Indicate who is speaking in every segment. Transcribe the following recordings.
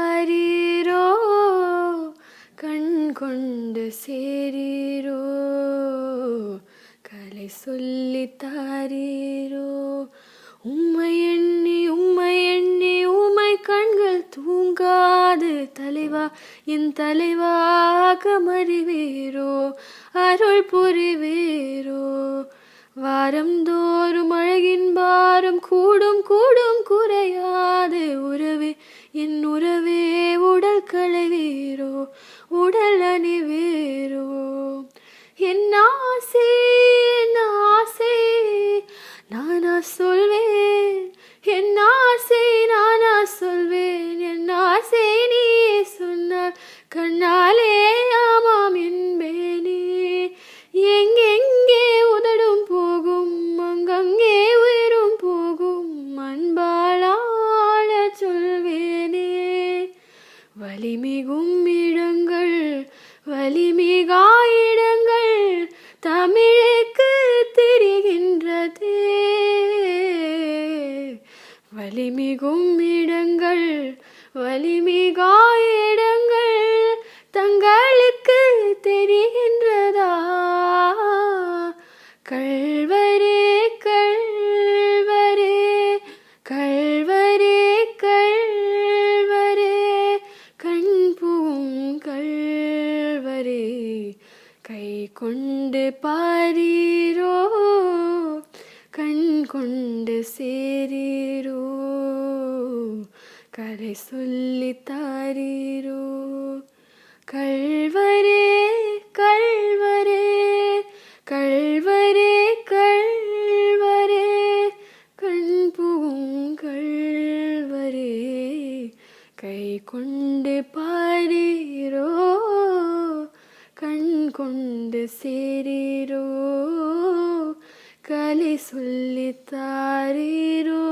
Speaker 1: தாரீரோ கண் கொண்டு சேரீரோ கலை சொல்லி தாரீரோ உம்மை எண்ணி உம்மை கண்கள் தூங்காது தலைவா என் தலைவாக மறிவீரோ அருள் புரிவீரோ வாரந்தோறும் அழகின் பாரம் கூடும் கூடும் குறையாது உறவே என் உறவே உடல் களைவீரோ உடல் அணிவீரோ என் ஆசை நானா சொல்வேன் என் ஆசை நானா சொல்வேன் என் ஆசை நீ சொன்னால் கண்ணாலே ஆமாம் என்பேனே எங்கெங்கே உதடும் போகும் அங்கங்கே உயிரும் போகும் அன்பாளாள சொல்வேனே வலிமிகும் இடங்கள் வலிமிகா இடங்கள் தமிழுக்கு தெரிகின்றதே வலிமிகும் இடங்கள் வலிமிகா இடங்கள் தங்களுக்கு தெரிகின்றதா கள்வரே கள்வரே கள்வரே கள்வரே கண் புகும் கள்வரே கை கொண்டு பாரீரோ கண் கொண்டு சேரீரோ கரை சொல்லி தாரீரோ கள்வரே கள்வரே கள்வரே கள்வரே கண் புகும் கள்வரே கை கொண்டு பாரீரோ கண் கொண்டு சேரீரோ கலை சொல்லி தாரீரோ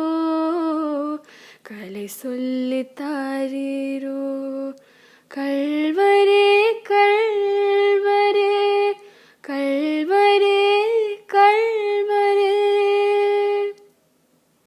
Speaker 1: கலை சொல்லி தாரீரோ